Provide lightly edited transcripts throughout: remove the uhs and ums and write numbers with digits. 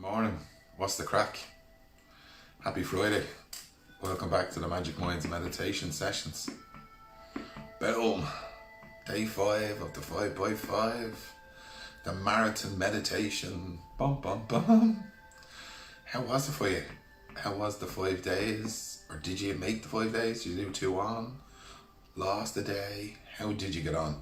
Good morning. What's the crack? Happy Friday. Welcome back to the Magic Minds meditation sessions. Boom. Day 5 of the 5x5. The marathon meditation. Bum bum bum. How was it for you? How was the 5 days? Or did you make the 5 days? Did you do 2 on? Lost a day? How did you get on?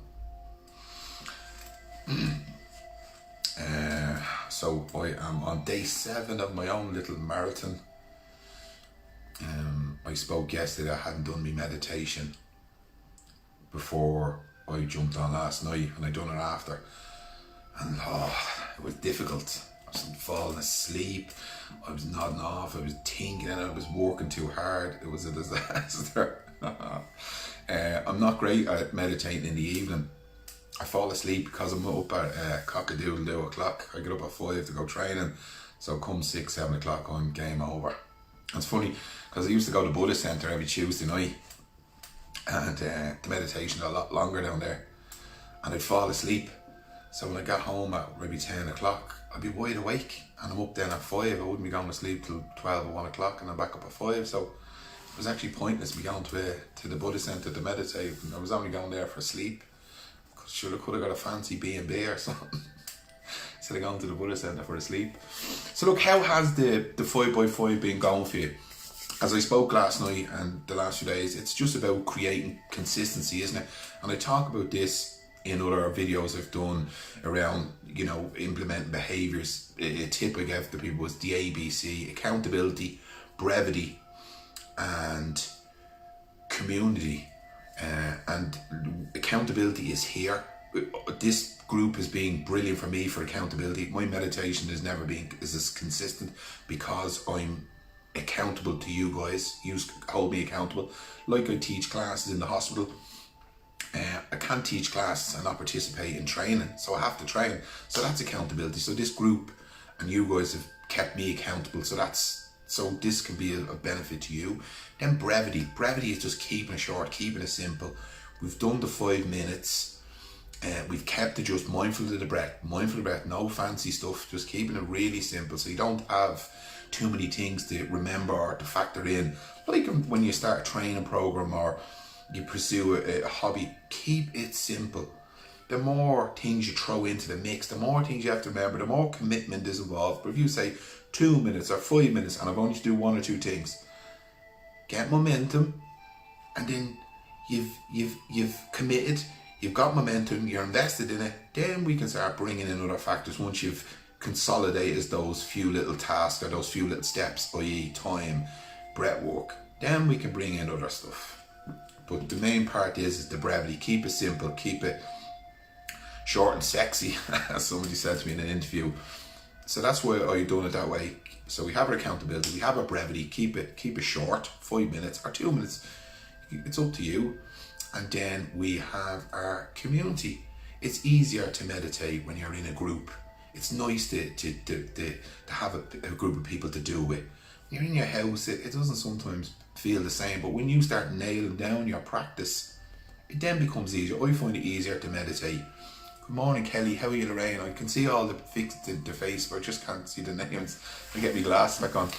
So I am on day 7 of my own little marathon. I spoke yesterday. I hadn't done my meditation before I jumped on last night, and I done it after. And it was difficult. I was falling asleep. I was nodding off. I was thinking, and I was working too hard. It was a disaster. I'm not great at meditating in the evening. I fall asleep because I'm up at cock-a-doodle-doo o'clock. I get up at 5 to go training. So come 6, 7 o'clock, I'm game over. And it's funny because I used to go to Buddhist Centre every Tuesday night, and the meditation a lot longer down there, and I'd fall asleep. So when I got home at maybe 10 o'clock, I'd be wide awake, and I'm up then at 5. I wouldn't be going to sleep till 12 or 1 o'clock, and I'm back up at 5. So it was actually pointless me going to the Buddhist Centre to meditate. And I was only going there for sleep. Sure, I could have got a fancy B&B or something instead of going to the Buddhist Centre for a sleep. So look, how has the 5x5 been going for you? As I spoke last night and the last few days, it's just about creating consistency, isn't it? And I talk about this in other videos I've done around, implementing behaviours. A tip I gave to people was the ABC: accountability, brevity, and community. And accountability is here. This group has been brilliant for me for accountability. My meditation has never been as consistent because I'm accountable to you guys. You hold me accountable. Like I teach classes in the hospital. I can't teach classes and not participate in training, so I have to train. So that's accountability. So this group and you guys have kept me accountable. So this can be a benefit to you. Then brevity. Brevity is just keeping it short, keeping it simple. We've done the 5 minutes. We've kept it just mindful of the breath. Mindful of the breath, no fancy stuff. Just keeping it really simple so you don't have too many things to remember or to factor in. Like when you start a training program or you pursue a hobby, keep it simple. The more things you throw into the mix, the more things you have to remember, the more commitment is involved. But if you say 2 minutes or 5 minutes and I've only to do 1 or 2 things, get momentum, and then you've committed, you've got momentum, you're invested in it. Then we can start bringing in other factors once you've consolidated those few little tasks or those few little steps, i.e. time, breath work. Then we can bring in other stuff. But the main part is the brevity. Keep it simple, keep it short and sexy, as somebody said to me in an interview. So that's why I've done it that way. So we have our accountability, we have our brevity, keep it short, 5 minutes or 2 minutes. It's up to you. And then we have our community. It's easier to meditate when you're in a group. It's nice to have a group of people to do it. When you're in your house, it doesn't sometimes feel the same, but when you start nailing down your practice, it then becomes easier. I find it easier to meditate. Good morning, Kelly. How are you, Lorraine? I can see all the face, but I just can't see the names. I get my glasses back on.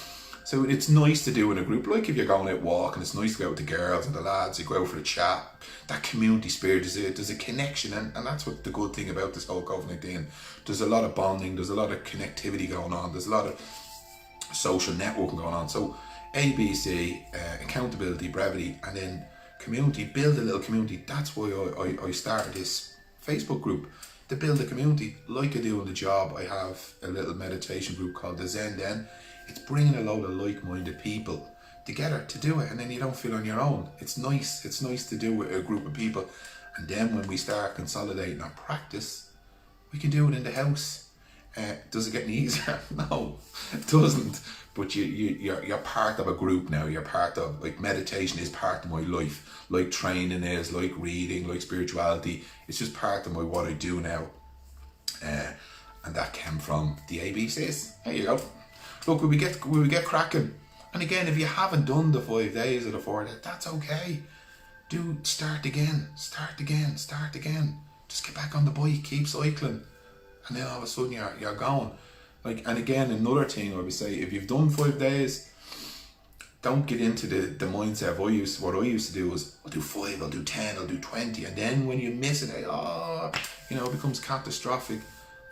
So it's nice to do in a group. Like if you're going out walking, it's nice to go out with the girls and the lads. You go out for a chat. That community spirit, there's a connection, and that's what the good thing about this whole COVID-19. There's a lot of bonding. There's a lot of connectivity going on. There's a lot of social networking going on. So ABC, accountability, brevity, and then community. Build a little community. That's why I started this Facebook group, to build a community. Like I do in the job, I have a little meditation group called the Zen Den. It's bringing a load of like-minded people together to do it, and then you don't feel on your own. It's nice to do with a group of people. And then when we start consolidating our practice, we can do it in the house. Does it get any easier? No, it doesn't. But you're part of a group now. You're part of, like, meditation is part of my life. Like training is, like reading, like spirituality. It's just part of what I do now. And that came from the ABCs. There you go. Look, we get cracking. And again, if you haven't done the 5 days or the 4 days, that's okay. Start again. Just get back on the bike, keep cycling. And then all of a sudden you're going. And again, another thing I would say, if you've done 5 days, don't get into the mindset of what I used to do was, I'll do 5, I'll do 10, I'll do 20, and then when you miss it, it becomes catastrophic.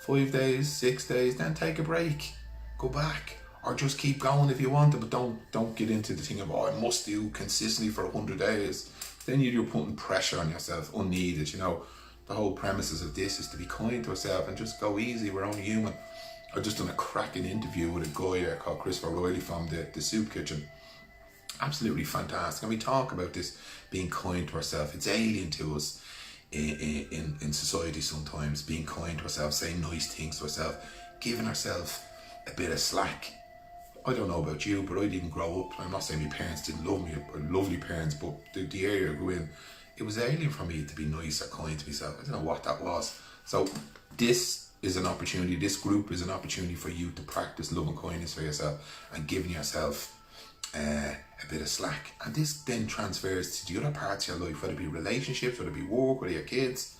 5 days, 6 days, then take a break, go back, or just keep going if you want it, but don't get into the thing of, I must do consistently for 100 days. Then you're putting pressure on yourself, unneeded. The whole premises of this is to be kind to yourself and just go easy. We're only human. I just done a cracking interview with a guy there called Christopher Riley from the Soup Kitchen. Absolutely fantastic. And we talk about this being kind to ourselves. It's alien to us in society sometimes, being kind to ourselves, saying nice things to ourselves, giving ourselves a bit of slack. I don't know about you, but I didn't grow up. I'm not saying my parents didn't love me, lovely parents, but the area I grew in, it was alien for me to be nice or kind to myself. I don't know what that was. So this is an opportunity, this group is an opportunity for you to practice love and kindness for yourself and giving yourself a bit of slack. And this then transfers to the other parts of your life, whether it be relationships, whether it be work, whether your kids.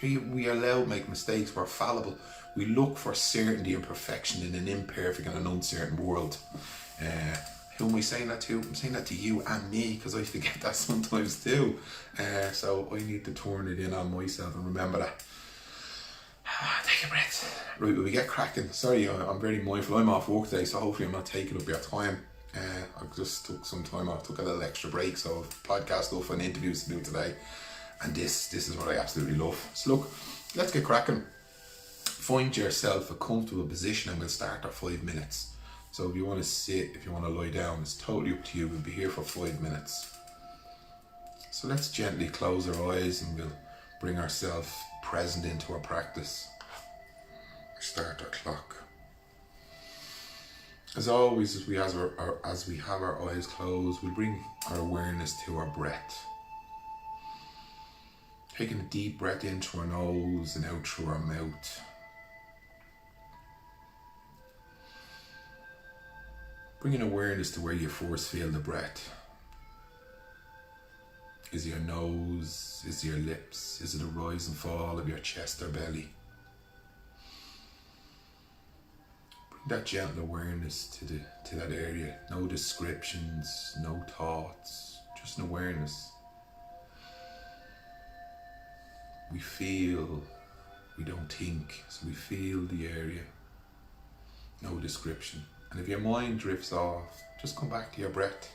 We are allowed to make mistakes, we're fallible. We look for certainty and perfection in an imperfect and an uncertain world. Who am I saying that to? I'm saying that to you and me, because I forget that sometimes too. So I need to turn it in on myself and remember that. Take a breath. Right, will we get cracking? Sorry, I'm very mindful. I'm off work today, so hopefully I'm not taking up your time. I just took some time off, took a little extra break, so podcast stuff and interviews to do today. And this is what I absolutely love. So look, let's get cracking. Find yourself a comfortable position and we'll start our 5 minutes. So if you want to sit, if you want to lie down, it's totally up to you. We'll be here for 5 minutes. So let's gently close our eyes and we'll bring ourselves present into our practice. Start our clock. As always, as we have our eyes closed, we'll bring our awareness to our breath. Taking a deep breath in through our nose and out through our mouth. Bringing awareness to where you first feel the breath. Is it your nose? Is it your lips? Is it the rise and fall of your chest or belly? Bring that gentle awareness to that area. No descriptions, no thoughts, just an awareness. We feel, we don't think, so we feel the area. No description. And if your mind drifts off, just come back to your breath.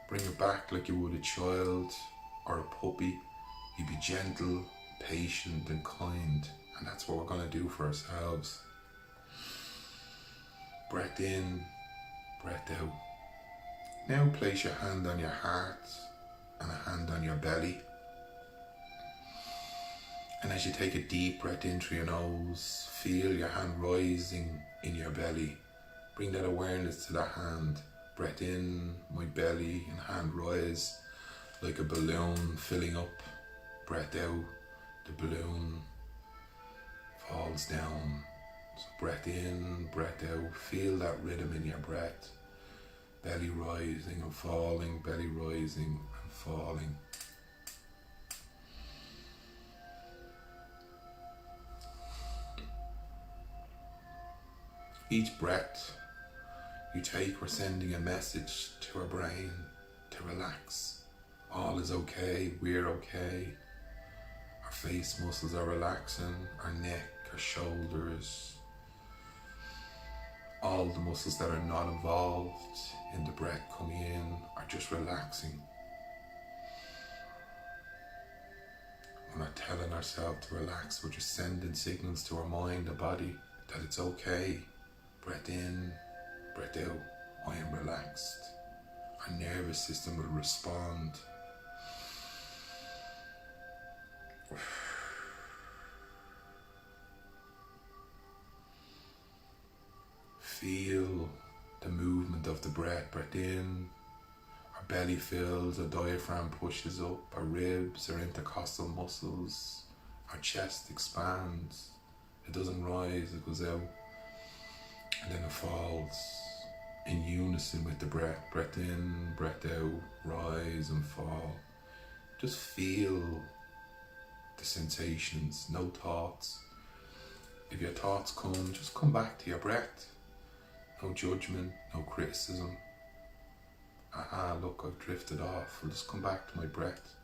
Bring it back like you would a child or a puppy. You be gentle, patient and kind. And that's what we're going to do for ourselves. Breath in, breath out. Now place your hand on your heart and a hand on your belly. And as you take a deep breath in through your nose, feel your hand rising in your belly. Bring that awareness to that hand. Breath in, my belly and hand rise like a balloon filling up. Breath out, the balloon falls down. So breath in, breath out. Feel that rhythm in your breath. Belly rising and falling, belly rising and falling. Each breath you take, we're sending a message to our brain to relax. All is okay, we're okay. Our face muscles are relaxing, our neck, our shoulders. All the muscles that are not involved in the breath coming in are just relaxing. We're not telling ourselves to relax, we're just sending signals to our mind and body that it's okay. Breath in, breath out, I am relaxed. Our nervous system will respond. Feel the movement of the breath. Breath in, our belly fills, our diaphragm pushes up, our ribs, our intercostal muscles, our chest expands. It doesn't rise, it goes out. And then it falls in unison with the breath. Breath in, breath out, rise and fall. Just feel the sensations, no thoughts. If your thoughts come, just come back to your breath. No judgment, no criticism. Aha, look, I've drifted off. I'll just come back to my breath.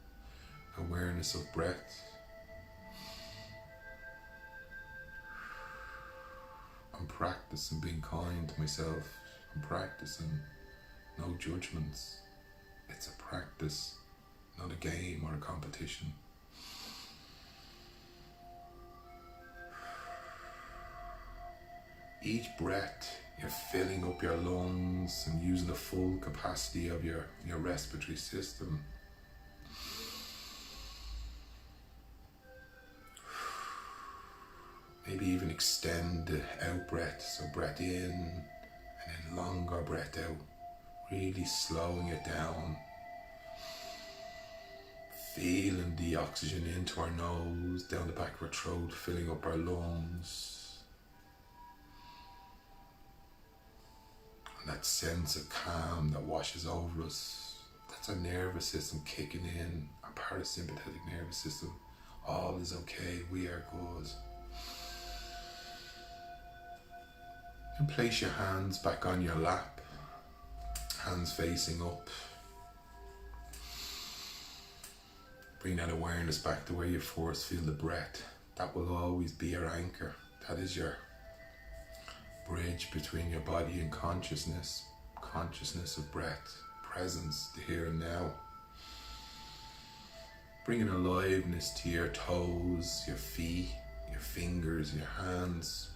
Awareness of breath. I'm practicing being kind to myself. I'm practicing no judgments. It's a practice, not a game or a competition. Each breath, you're filling up your lungs and using the full capacity of your respiratory system. Maybe even extend the out breath, so breath in and then longer breath out, really slowing it down. Feeling the oxygen into our nose, down the back of our throat, filling up our lungs. And that sense of calm that washes over us, that's our nervous system kicking in, our parasympathetic nervous system. All is okay, we are good. And place your hands back on your lap, hands facing up. Bring that awareness back to where you first feel the breath. That will always be your anchor. That is your bridge between your body and consciousness. Consciousness of breath, presence, the here and now. Bringing aliveness to your toes, your feet, your fingers, your hands.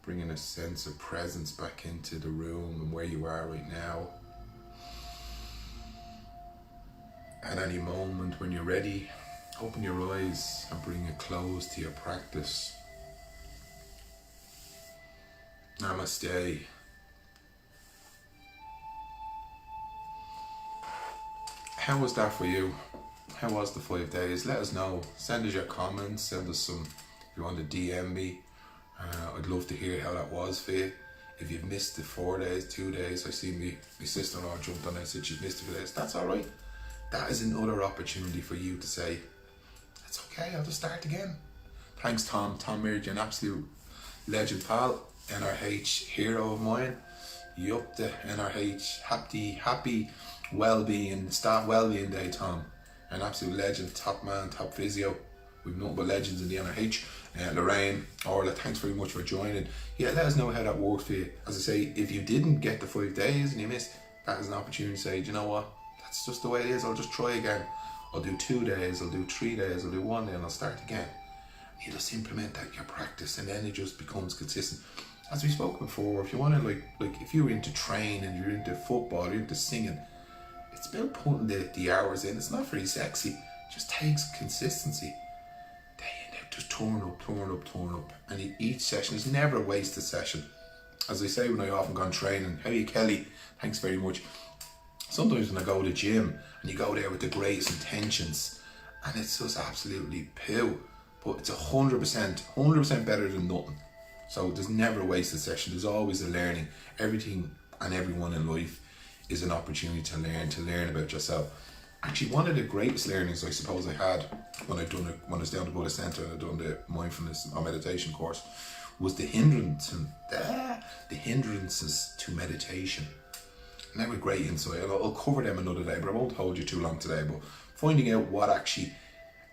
Bringing a sense of presence back into the room and where you are right now. At any moment when you're ready, open your eyes and bring a close to your practice. Namaste. How was that for you? How was the 5 days? Let us know. Send us your comments. Send us some, if you want to DM me. I'd love to hear how that was for you. If you've missed the 4 days, 2 days, I see my sister-in-law jumped on and said she's missed a few days. That's all right. That is another opportunity for you to say, it's okay, I'll just start again. Thanks, Tom. Tom Mirage, an absolute legend, pal. NRH hero of mine. You up the NRH happy well-being, start well-being day, Tom. An absolute legend, top man, top physio. We've nothing but legends in the NRH. Lorraine, Orla, thanks very much for joining. Yeah, let us know how that worked for you. As I say, if you didn't get the 5 days and you missed, that is an opportunity to say, do you know what? That's just the way it is. I'll just try again. I'll do 2 days, I'll do 3 days, I'll do 1 day, and I'll start again. You just implement that, your practice, and then it just becomes consistent. As we spoke before, if you want to like if you're into training, you're into football, you're into singing, it's about putting the hours in. It's not very sexy. It just takes consistency. Day in, day, just turn up. And each session is never a wasted session. As I say when I often gone training, how are you, Kelly? Thanks very much. Sometimes when I go to the gym and you go there with the greatest intentions and it's just absolutely poo, but it's 100% better than nothing. So there's never a wasted session. There's always a learning. Everything and everyone in life is an opportunity to learn about yourself. Actually, one of the greatest learnings I suppose I had when I was down to Buddhist Center and I'd done the mindfulness or meditation course was the hindrances to meditation. And that was great insight. I'll cover them another day, but I won't hold you too long today. But finding out what actually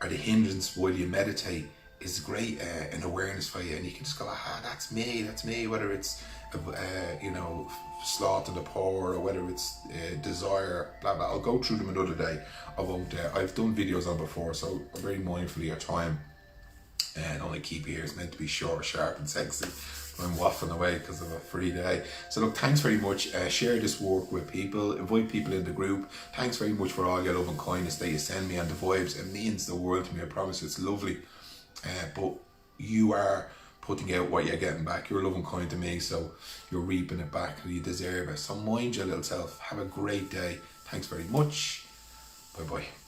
are the hindrances while you meditate is great, an awareness for you, and you can just go, that's me. Whether it's sloth of the poor, or whether it's desire, blah blah. I'll go through them another day. I won't. I've done videos on before, so I'm very mindful of your time. And only keep here is meant to be short, sharp, and sexy. I'm waffling away because of a free day. So look, thanks very much. Share this work with people. Invite people in the group. Thanks very much for all your love and kindness that you send me and the vibes. It means the world to me. I promise it's lovely. But you are putting out what you're getting back. You're loving kind to me, so you're reaping it back. You deserve it. So mind your little self. Have a great day. Thanks very much. Bye bye.